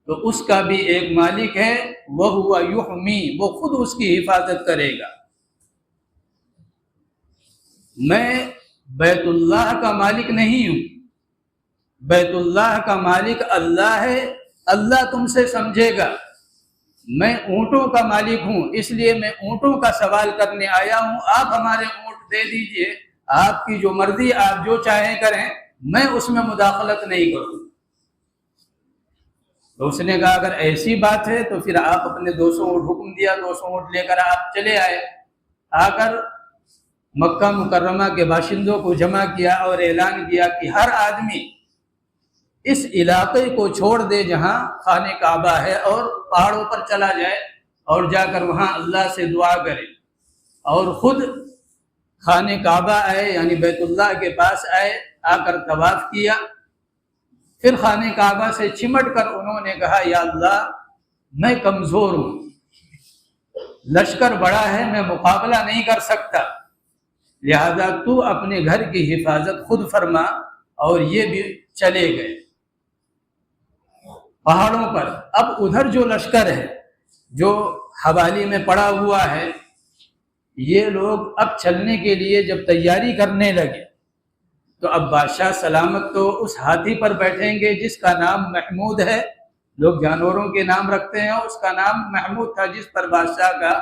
تو اس کا بھی ایک مالک ہے، وَهُوَ يُحْمِي، وہ خود اس کی حفاظت کرے گا۔ میں بیت اللہ کا مالک نہیں ہوں، بیت اللہ کا مالک اللہ ہے، اللہ تم سے سمجھے گا۔ میں اونٹوں کا مالک ہوں، اس لیے میں اونٹوں کا سوال کرنے آیا ہوں، آپ ہمارے اونٹ دے دیجئے، آپ کی جو مرضی، آپ جو چاہیں کریں، میں اس میں مداخلت نہیں کروں۔ تو اس نے کہا اگر ایسی بات ہے تو پھر آپ اپنے 200 اونٹ، حکم دیا 200 اونٹ لے کر آپ چلے آئے۔ آ کر مکہ مکرمہ کے باشندوں کو جمع کیا اور اعلان کیا کہ ہر آدمی اس علاقے کو چھوڑ دے جہاں خانہ کعبہ ہے، اور پہاڑوں پر چلا جائے اور جا کر وہاں اللہ سے دعا کرے، اور خود خانہ کعبہ آئے، یعنی بیت اللہ کے پاس آئے، آ کر طواف کیا۔ پھر خانہ کعبہ سے چمٹ کر انہوں نے کہا یا اللہ میں کمزور ہوں، لشکر بڑا ہے، میں مقابلہ نہیں کر سکتا، لہذا تو اپنے گھر کی حفاظت خود فرما۔ اور یہ بھی چلے گئے پہاڑوں پر۔ اب ادھر جو لشکر ہے جو حوالی میں پڑا ہوا ہے، یہ لوگ اب چلنے کے لیے جب تیاری کرنے لگے تو اب بادشاہ سلامت تو اس ہاتھی پر بیٹھیں گے جس کا نام محمود ہے، لوگ جانوروں کے نام رکھتے ہیں، اس کا نام محمود تھا، جس پر بادشاہ کا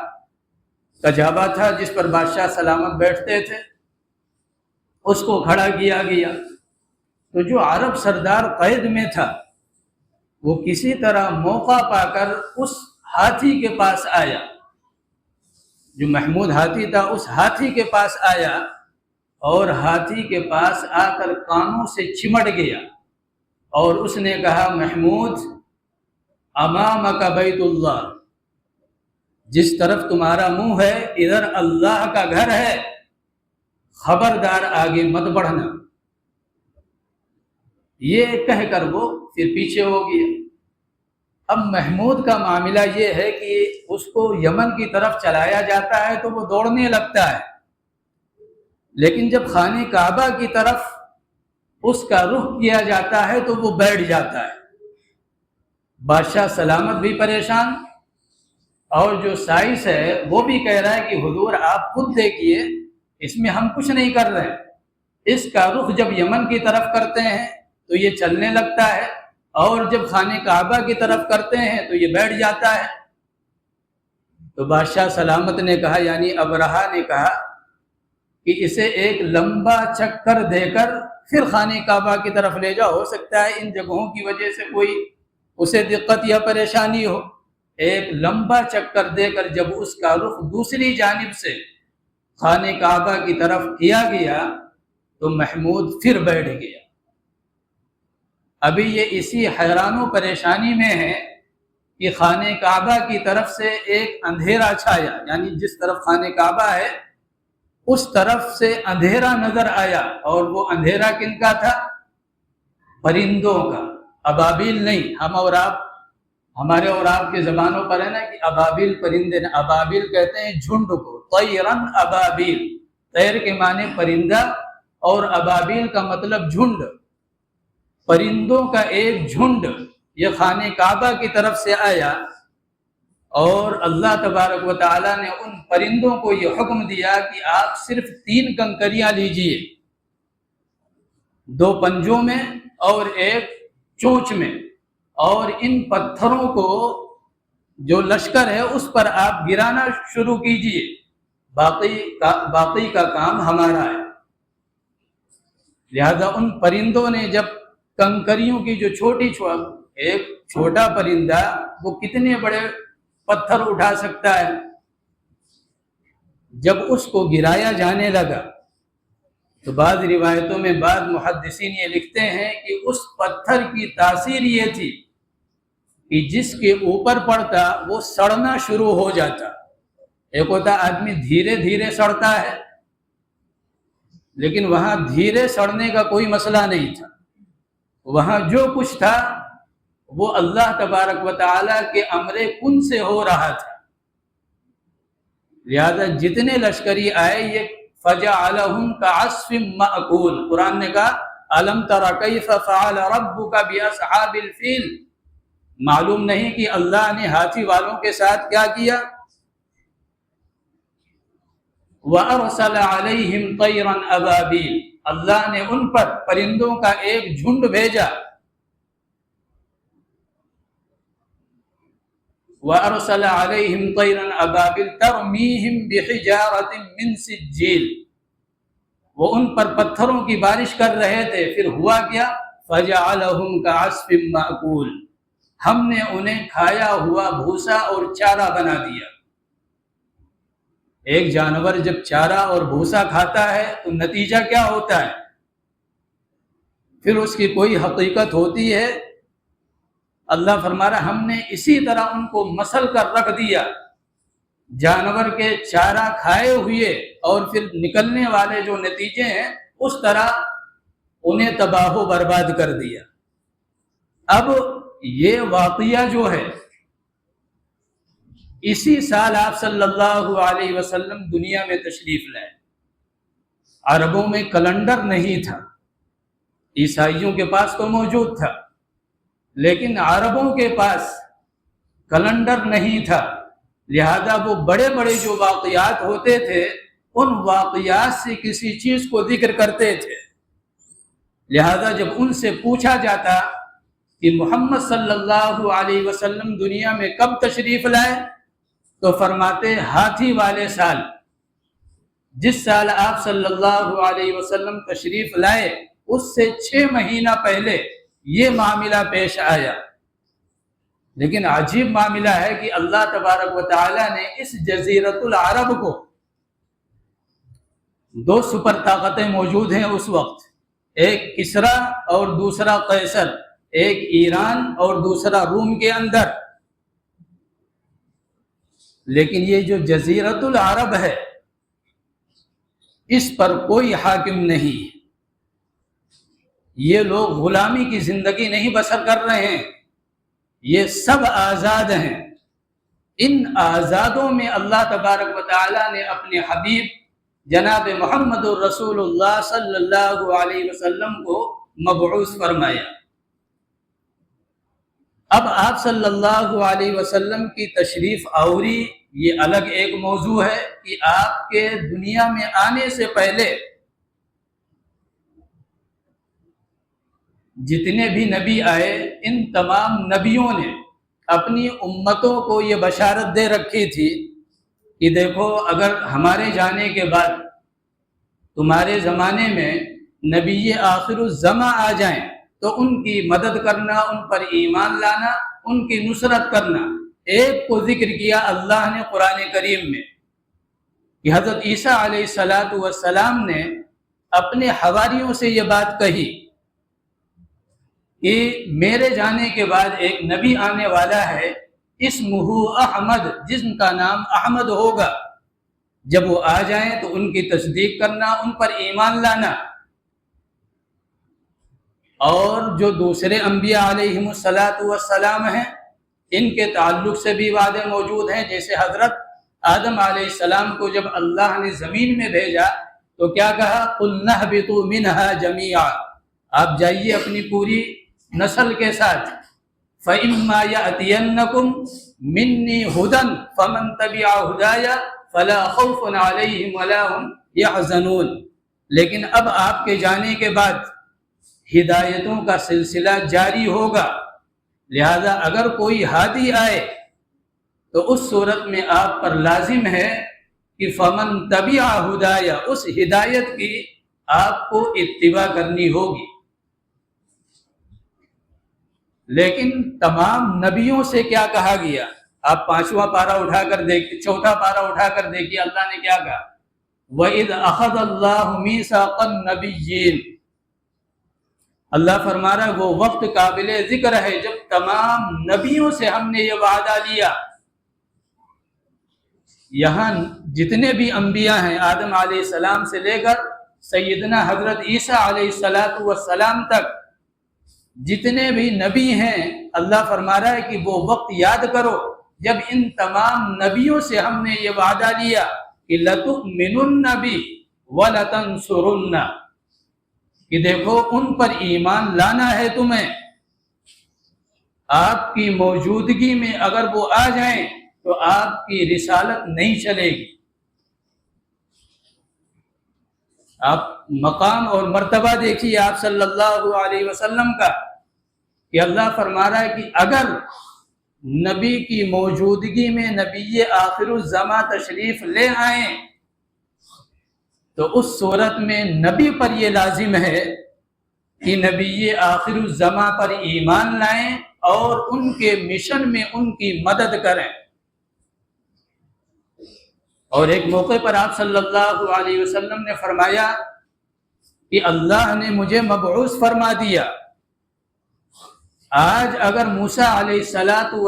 کجابہ تھا، جس پر بادشاہ سلامت بیٹھتے تھے، اس کو کھڑا کیا گیا۔ تو جو عرب سردار قید میں تھا وہ کسی طرح موقع پا کر اس ہاتھی کے پاس آیا، جو محمود ہاتھی تھا اس ہاتھی کے پاس آیا، اور ہاتھی کے پاس آ کر کانوں سے چمٹ گیا، اور اس نے کہا محمود امامک بیت اللہ، جس طرف تمہارا منہ ہے ادھر اللہ کا گھر ہے، خبردار آگے مت بڑھنا۔ یہ کہہ کر وہ پھر پیچھے ہو گیا۔ اب محمود کا معاملہ یہ ہے کہ اس کو یمن کی طرف چلایا جاتا ہے تو وہ دوڑنے لگتا ہے، لیکن جب خانہ کعبہ کی طرف اس کا رخ کیا جاتا ہے تو وہ بیٹھ جاتا ہے۔ بادشاہ سلامت بھی پریشان، اور جو سائس ہے وہ بھی کہہ رہا ہے کہ حضور آپ خود دیکھیے، اس میں ہم کچھ نہیں کر رہے ہیں۔ اس کا رخ جب یمن کی طرف کرتے ہیں تو یہ چلنے لگتا ہے، اور جب خانہ کعبہ کی طرف کرتے ہیں تو یہ بیٹھ جاتا ہے۔ تو بادشاہ سلامت نے کہا، یعنی ابرہہ نے کہا کہ اسے ایک لمبا چکر دے کر پھر خانہ کعبہ کی طرف لے جا، ہو سکتا ہے ان جگہوں کی وجہ سے کوئی اسے دقت یا پریشانی ہو۔ ایک لمبا چکر دے کر جب اس کا رخ دوسری جانب سے خانہ کعبہ کی طرف کیا گیا تو محمود پھر بیٹھ گیا۔ ابھی یہ اسی حیران و پریشانی میں ہے کہ خانہ کعبہ کی طرف سے ایک اندھیرا چھایا، یعنی جس طرف خانہ کعبہ ہے اس طرف سے اندھیرا نظر آیا، اور وہ اندھیرا کن کا تھا؟ پرندوں کا، ابابیل نہیں۔ ہمارے اور آپ کے زبانوں پر ہے نا کہ ابابیل پرندے، ابابیل کہتے ہیں جھنڈ کو، طیرن ابابیل، طیر کے معنی پرندہ اور ابابیل کا مطلب جھنڈ۔ پرندوں کا ایک جھنڈ یہ خانہ کعبہ کی طرف سے آیا، اور اللہ تبارک و تعالیٰ نے ان پرندوں کو یہ حکم دیا کہ آپ صرف 3 کنکریاں لیجئے، 2 پنجوں میں اور 1 چونچ میں، اور ان پتھروں کو جو لشکر ہے اس پر آپ گرانا شروع کیجئے، باقی کا کام ہمارا ہے۔ لہذا ان پرندوں نے جب کنکریوں کی جو ایک چھوٹا پرندہ وہ کتنے بڑے پتھر اٹھا سکتا ہے، جب اس کو گرایا جانے لگا تو بعض روایتوں میں بعض محدثین یہ لکھتے ہیں کہ اس پتھر کی تاثیر یہ تھی کہ جس کے اوپر پڑتا وہ سڑنا شروع ہو جاتا۔ ایک ہوتا آدمی دھیرے دھیرے سڑتا ہے، لیکن وہاں دھیرے سڑنے کا کوئی مسئلہ نہیں تھا، وہاں جو کچھ تھا وہ اللہ تبارک و تعالیٰ کے امر کن سے ہو رہا تھا۔ لہذا جتنے لشکری آئے یہ فَجَعَلَهُمْ كَعَصْفٍ مَأْكُولٍ، قرآن نے کہا أَلَمْ تَرَ كَيْفَ فَعَلَ رَبُّكَ بِأَصْحَابِ الْفِيلِ، معلوم نہیں کہ اللہ نے ہاتھی والوں کے ساتھ کیا کیا۔ وَأَرْسَلَ عَلَيْهِمْ طَيْرًا أَبَابِيلَ، اللہ نے ان پر پرندوں کا ایک جھنڈ بھیجا۔ وَأَرْسَلَ عَلَيْهِمْ طَيْرًا أَبَابِيلَ تَرْمِيهِمْ بِحِجَارَةٍ مِّن سِجِّيلٍ، وہ ان پر پتھروں کی بارش کر رہے تھے، پھر ہوا کیا؟ فَجَعَلَهُمْ كَعَصْفٍ مَأْكُولٍ، ہم نے انہیں کھایا ہوا بھوسا اور چارہ بنا دیا۔ ایک جانور جب چارہ اور بھوسا کھاتا ہے تو نتیجہ کیا ہوتا ہے؟ پھر اس کی کوئی حقیقت ہوتی ہے؟ اللہ فرما رہا ہم نے اسی طرح ان کو مسل کر رکھ دیا، جانور کے چارہ کھائے ہوئے اور پھر نکلنے والے جو نتیجے ہیں اس طرح انہیں تباہ و برباد کر دیا۔ اب یہ واقعہ جو ہے اسی سال آپ صلی اللہ علیہ وسلم دنیا میں تشریف لائے۔ عربوں میں کیلنڈر نہیں تھا، عیسائیوں کے پاس تو موجود تھا، لیکن عربوں کے پاس کیلنڈر نہیں تھا، لہذا وہ بڑے بڑے جو واقعات ہوتے تھے ان واقعات سے کسی چیز کو ذکر کرتے تھے۔ لہذا جب ان سے پوچھا جاتا کہ محمد صلی اللہ علیہ وسلم دنیا میں کب تشریف لائے تو فرماتے ہاتھی والے سال، جس سال آپ صلی اللہ علیہ وسلم تشریف لائے اس سے 6 مہینہ پہلے یہ معاملہ پیش آیا۔ لیکن عجیب معاملہ ہے کہ اللہ تبارک و تعالیٰ نے اس جزیرۃ العرب کو 2 سپر طاقتیں موجود ہیں اس وقت، ایک کسریٰ اور دوسرا قیصر، ایک ایران اور دوسرا روم کے اندر، لیکن یہ جو جزیرۃ العرب ہے اس پر کوئی حاکم نہیں، یہ لوگ غلامی کی زندگی نہیں بسر کر رہے ہیں، یہ سب آزاد ہیں۔ ان آزادوں میں اللہ تبارک و تعالیٰ نے اپنے حبیب جناب محمد الرسول اللہ صلی اللہ علیہ وسلم کو مبعوث فرمایا۔ اب آپ صلی اللہ علیہ وسلم کی تشریف آوری یہ الگ ایک موضوع ہے کہ آپ کے دنیا میں آنے سے پہلے جتنے بھی نبی آئے ان تمام نبیوں نے اپنی امتوں کو یہ بشارت دے رکھی تھی کہ دیکھو اگر ہمارے جانے کے بعد تمہارے زمانے میں نبی آخر الزماں آ جائیں تو ان کی مدد کرنا، ان پر ایمان لانا، ان کی نصرت کرنا۔ ایک کو ذکر کیا اللہ نے قرآن کریم میں کہ حضرت عیسیٰ علیہ السلام نے اپنے حواریوں سے یہ بات کہی کہ میرے جانے کے بعد ایک نبی آنے والا ہے اسمہ احمد، جسم کا نام احمد ہوگا، جب وہ آ جائیں تو ان کی تصدیق کرنا، ان پر ایمان لانا۔ اور جو دوسرے انبیاء علیہم السلام ہیں ان کے تعلق سے بھی وعدے موجود ہیں، جیسے حضرت آدم علیہ السلام کو جب اللہ نے زمین میں بھیجا تو کیا کہا؟ قُلْ نَهْبِطُوا مِنْهَا جَمِيعًا، آپ جائیے اپنی پوری نسل کے ساتھ۔ فَإِمَّا يَأْتِيَنَّكُمْ مِنِّي هُدًى فَمَنْ تَبِعَ هُدَايَ فَلَا خَوْفٌ عَلَيْهِمْ وَلَا هُمْ يَحْزَنُونَ۔ لیکن اب آپ کے جانے کے بعد ہدایتوں کا سلسلہ جاری ہوگا، لہذا اگر کوئی ہادی آئے تو اس صورت میں آپ پر لازم ہے کہ فمن تبع ہدایا، اس ہدایت کی آپ کو اتباع کرنی ہوگی۔ لیکن تمام نبیوں سے کیا کہا گیا؟ آپ پانچواں پارہ اٹھا کر دیکھیے، چوتھا پارہ اٹھا کر دیکھیے اللہ نے کیا کہا؟ وَإِذْ أَخَذَ اللَّهُ مِيثَاقَ النَّبِيِّينَ، اللہ فرما رہا ہے وہ وقت قابل ذکر ہے جب تمام نبیوں سے ہم نے یہ وعدہ لیا۔ یہاں جتنے بھی انبیاء ہیں آدم علیہ السلام سے لے کر سیدنا حضرت عیسیٰ علیہ السلام تک جتنے بھی نبی ہیں، اللہ فرما رہا ہے کہ وہ وقت یاد کرو جب ان تمام نبیوں سے ہم نے یہ وعدہ لیا کہ لَتُؤْمِنُنَّ بِهِ وَلَتَنْصُرُنَّ، کہ دیکھو ان پر ایمان لانا ہے تمہیں، آپ کی موجودگی میں اگر وہ آ جائیں تو آپ کی رسالت نہیں چلے گی۔ آپ مقام اور مرتبہ دیکھیے آپ صلی اللہ علیہ وسلم کا کہ اللہ فرما رہا ہے کہ اگر نبی کی موجودگی میں نبی آخر الزماں تشریف لے آئیں تو اس صورت میں نبی پر یہ لازم ہے کہ نبی آخر الزماں پر ایمان لائیں اور ان کے مشن میں ان کی مدد کریں۔ اور ایک موقع پر آپ صلی اللہ علیہ وسلم نے فرمایا کہ اللہ نے مجھے مبعوث فرما دیا۔ آج اگر موسیٰ علیہ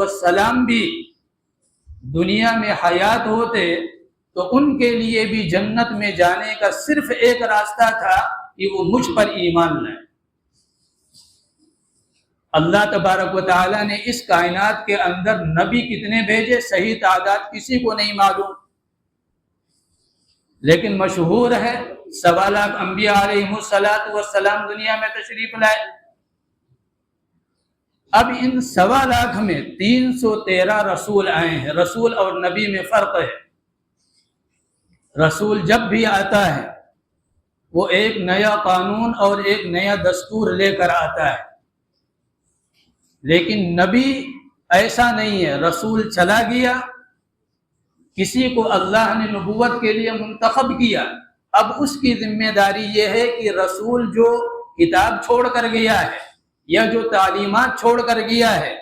السلام بھی دنیا میں حیات ہوتے تو ان کے لیے بھی جنت میں جانے کا صرف ایک راستہ تھا کہ وہ مجھ پر ایمان لائیں۔ اللہ تبارک و تعالیٰ نے اس کائنات کے اندر نبی کتنے بھیجے صحیح تعداد کسی کو نہیں معلوم، لیکن مشہور ہے 1.25 لاکھ انبیاء علیہم السلام دنیا میں تشریف لائے۔ اب ان 1.25 لاکھ میں 313 رسول آئے ہیں۔ رسول اور نبی میں فرق ہے۔ رسول جب بھی آتا ہے وہ ایک نیا قانون اور ایک نیا دستور لے کر آتا ہے، لیکن نبی ایسا نہیں ہے۔ رسول چلا گیا، کسی کو اللہ نے نبوت کے لیے منتخب کیا، اب اس کی ذمہ داری یہ ہے کہ رسول جو کتاب چھوڑ کر گیا ہے یا جو تعلیمات چھوڑ کر گیا ہے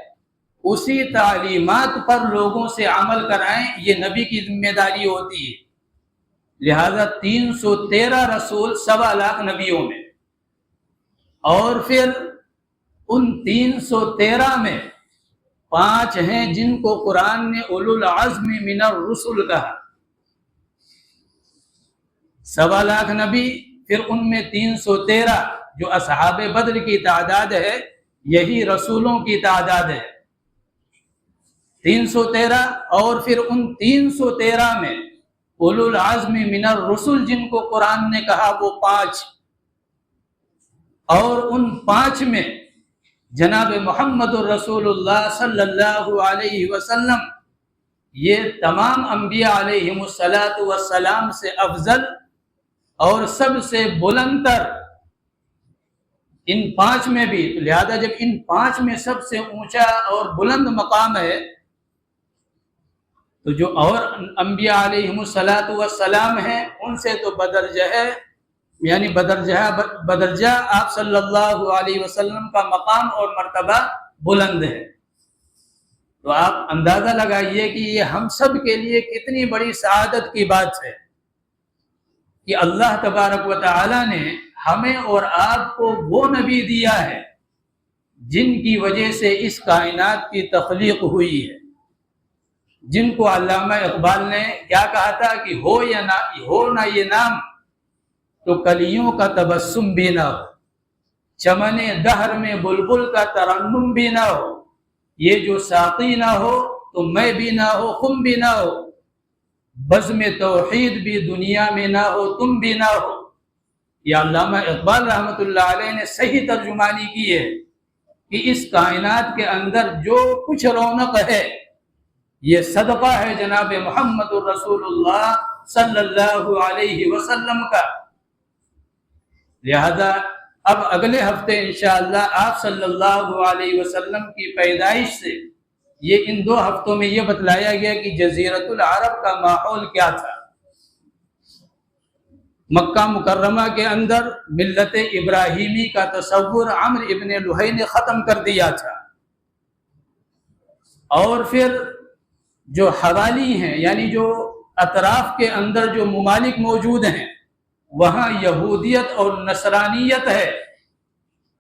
اسی تعلیمات پر لوگوں سے عمل کرائیں، یہ نبی کی ذمہ داری ہوتی ہے۔ لہذا 313 رسول 1.25 لاکھ نبیوں میں، اور پھر ان 313 میں 5 ہیں جن کو قرآن نے اولو العزم من الرسل کہا، 1.25 لاکھ نبی، پھر ان میں 313 جو اصحاب بدر کی تعداد ہے، یہی رسولوں کی تعداد ہے 313، اور پھر ان 313 میں اولو العزم من الرسل جن کو قرآن نے کہا وہ 5، اور ان 5 میں جناب محمد الرسول اللہ صلی اللہ علیہ وسلم یہ تمام انبیاء علیہم السلام سے افضل اور سب سے بلند تر، ان 5 میں بھی، لہذا جب ان 5 میں سب سے اونچا اور بلند مقام ہے تو جو اور انبیاء علیہم السلام ہیں ان سے تو بدرجہ ہے، یعنی بدرجہ آپ صلی اللہ علیہ وسلم کا مقام اور مرتبہ بلند ہے۔ تو آپ اندازہ لگائیے کہ یہ ہم سب کے لیے کتنی بڑی سعادت کی بات ہے کہ اللہ تبارک و تعالی نے ہمیں اور آپ کو وہ نبی دیا ہے جن کی وجہ سے اس کائنات کی تخلیق ہوئی ہے، جن کو علامہ اقبال نے کیا کہا تھا کہ ہو نہ یہ نام تو کلیوں کا تبسم بھی نہ ہو، چمن دہر میں بلبل کا ترنم بھی نہ ہو، یہ جو ساقی نہ ہو تو میں بھی نہ ہو، خم بھی نہ ہو، بزم توحید بھی دنیا میں نہ ہو، تم بھی نہ ہو۔ یہ علامہ اقبال رحمۃ اللہ علیہ نے صحیح ترجمانی کی ہے کہ اس کائنات کے اندر جو کچھ رونق ہے یہ صدقہ ہے جناب محمد الرسول اللہ صلی اللہ علیہ وسلم کا۔ لہذا اب اگلے ہفتے انشاءاللہ آپ صلی اللہ علیہ وسلم کی پیدائش سے یہ ان 2 ہفتوں میں یہ بتلایا گیا کہ جزیرۃ العرب کا ماحول کیا تھا۔ مکہ مکرمہ کے اندر ملت ابراہیمی کا تصور عمرو ابن لہی نے ختم کر دیا تھا، اور پھر جو حوالی ہیں یعنی جو اطراف کے اندر جو ممالک موجود ہیں وہاں یہودیت اور نصرانیت ہے،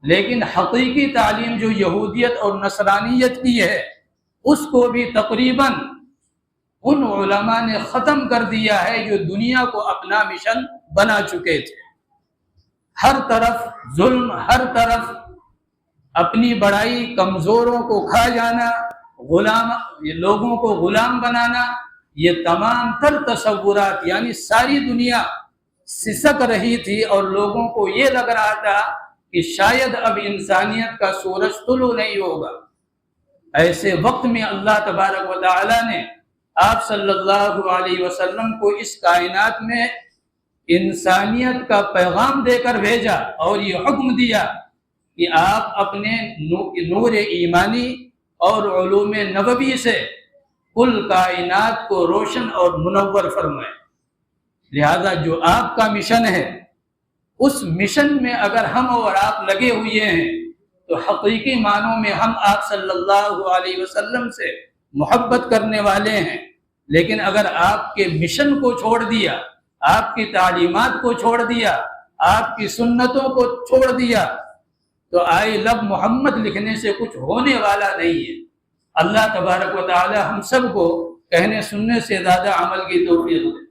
لیکن حقیقی تعلیم جو یہودیت اور نصرانیت کی ہے اس کو بھی تقریباً ان علماء نے ختم کر دیا ہے جو دنیا کو اپنا مشن بنا چکے تھے۔ ہر طرف ظلم، ہر طرف اپنی بڑائی، کمزوروں کو کھا جانا، لوگوں کو غلام بنانا، یہ تمام تر تصورات یعنی ساری دنیا سسک رہی تھی، اور لوگوں کو یہ لگ رہا تھا کہ شاید اب انسانیت کا سورج طلوع نہیں ہوگا۔ ایسے وقت میں اللہ تبارک و تعالی نے آپ صلی اللہ علیہ وسلم کو اس کائنات میں انسانیت کا پیغام دے کر بھیجا، اور یہ حکم دیا کہ آپ اپنے نور ایمانی اور علوم نبوی سے کل کائنات کو روشن اور منور فرمائیں۔ لہذا جو آپ کا مشن ہے اس مشن میں اگر ہم اور آپ لگے ہوئے ہیں تو حقیقی معنوں میں ہم آپ صلی اللہ علیہ وسلم سے محبت کرنے والے ہیں، لیکن اگر آپ کے مشن کو چھوڑ دیا، آپ کی تعلیمات کو چھوڑ دیا، آپ کی سنتوں کو چھوڑ دیا تو آئی لو محمد لکھنے سے کچھ ہونے والا نہیں ہے۔ اللہ تبارک و تعالی ہم سب کو کہنے سننے سے زیادہ عمل کی توفیق دے۔